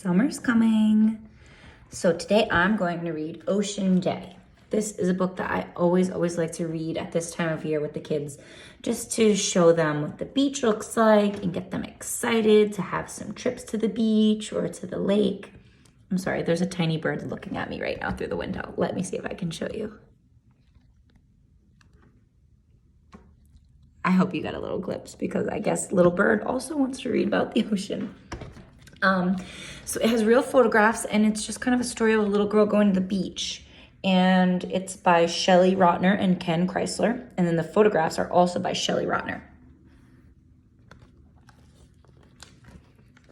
Summer's coming. So today I'm going to read Ocean Day. This is a book that I always like to read at this time of year with the kids, just to show them what the beach looks like and get them excited to have some trips to the beach or to the lake. I'm sorry, there's a tiny bird looking at me right now through the window. Let me see if I can show you. I hope you got a little glimpse because I guess little bird also wants to read about the ocean. So it has real photographs and it's just kind of a story of a little girl going to the beach. And it's by Shelley Rotner and Ken Chrysler. And then the photographs are also by Shelley Rotner.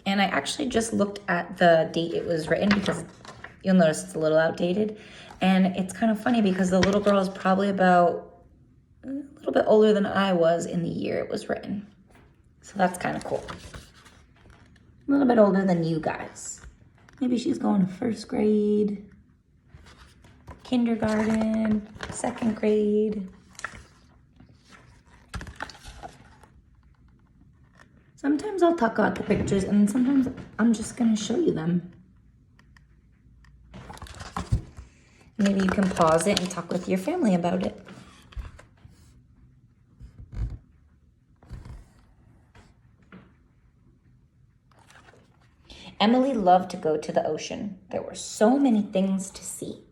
And I actually just looked at the date it was written because you'll notice it's a little outdated. And it's kind of funny because the little girl is probably about a little bit older than I was in the year it was written. So that's kind of cool. A little bit older than you guys. Maybe she's going to first grade, kindergarten, second grade. Sometimes I'll talk about the pictures and sometimes I'm just gonna show you them. Maybe you can pause it and talk with your family about it. Emily loved to go to the ocean. There were so many things to see.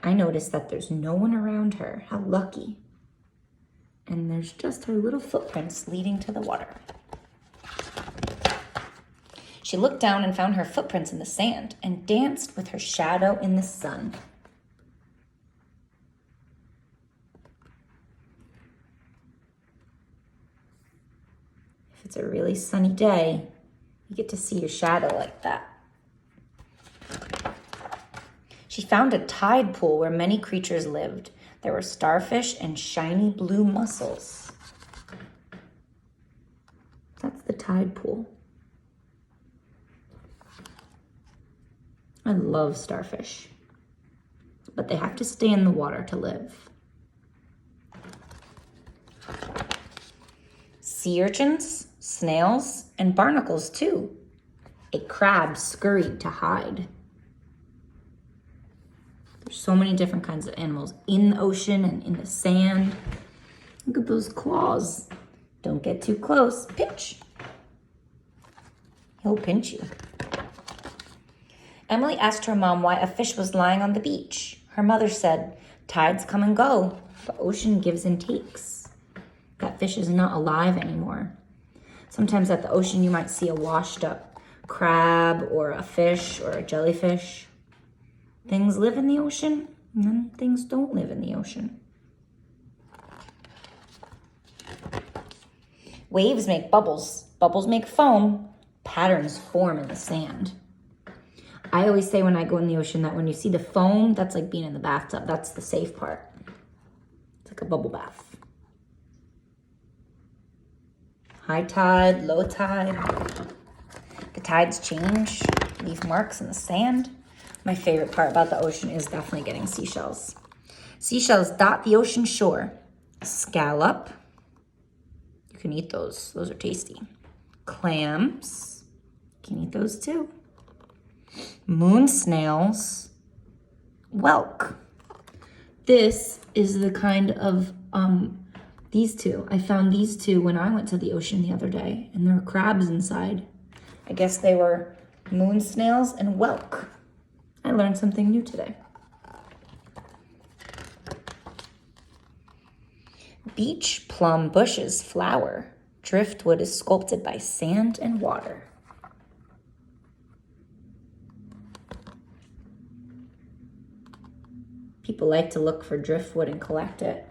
I noticed that there's no one around her. How lucky. And there's just her little footprints leading to the water. She looked down and found her footprints in the sand and danced with her shadow in the sun. If it's a really sunny day, you get to see your shadow like that. She found a tide pool where many creatures lived. There were starfish and shiny blue mussels. That's the tide pool. I love starfish, but they have to stay in the water to live. Sea urchins, snails, and barnacles too. A crab scurried to hide. There's so many different kinds of animals in the ocean and in the sand. Look at those claws. Don't get too close. Pinch. He'll pinch you. Emily asked her mom why a fish was lying on the beach. Her mother said, "Tides come and go. The ocean gives and takes. That fish is not alive anymore." Sometimes at the ocean you might see a washed up crab or a fish or a jellyfish. Things live in the ocean and then things don't live in the ocean. Waves make bubbles. Bubbles make foam. Patterns form in the sand. I always say when I go in the ocean that when you see the foam, that's like being in the bathtub. That's the safe part. It's like a bubble bath. High tide, low tide. The tides change, leave marks in the sand. My favorite part about the ocean is definitely getting seashells. Seashells dot the ocean shore. Scallop. You can eat those. Those are tasty. Clams. You can eat those too. Moon snails. Whelk. This is the kind of these two. I found these two when I went to the ocean the other day, and there were crabs inside. I guess they were moon snails and whelk. I learned something new today. Beach plum bushes flower. Driftwood is sculpted by sand and water. People like to look for driftwood and collect it.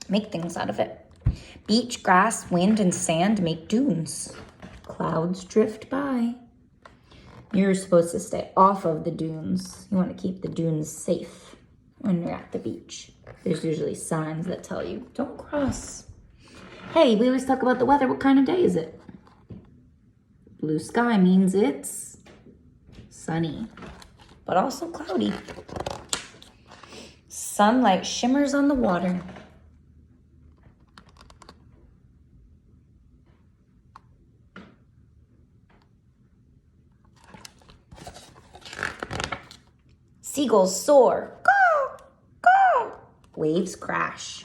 Make things out of it. Beach, grass, wind, and sand make dunes. Clouds drift by. You're supposed to stay off of the dunes. You want to keep the dunes safe when you're at the beach. There's usually signs that tell you, don't cross. Hey, we always talk about the weather. What kind of day is it? Blue sky means it's sunny, but also cloudy. Sunlight shimmers on the water. Seagulls soar. Caw, caw. Waves crash.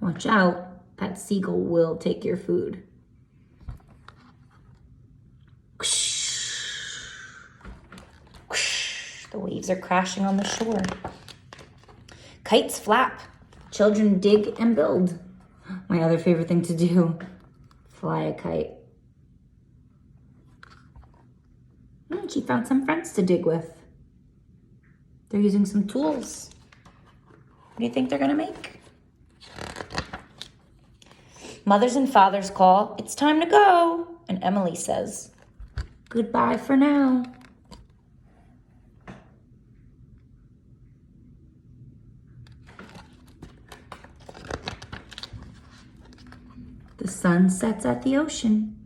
Watch out, that seagull will take your food. The waves are crashing on the shore. Kites flap. Children dig and build. My other favorite thing to do, fly a kite. She found some friends to dig with. They're using some tools. What do you think they're gonna make? Mothers and fathers call, it's time to go. And Emily says, goodbye for now. The sun sets at the ocean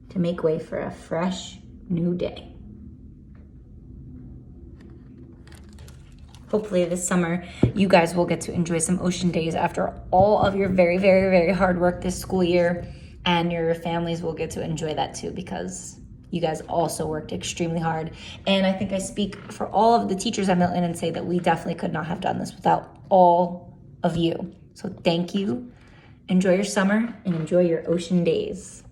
to make way for a fresh new day. Hopefully this summer, you guys will get to enjoy some ocean days after all of your very, very, very hard work this school year, and your families will get to enjoy that too, because you guys also worked extremely hard. And I think I speak for all of the teachers at Milton and say that we definitely could not have done this without all of you. So thank you. Enjoy your summer and enjoy your ocean days.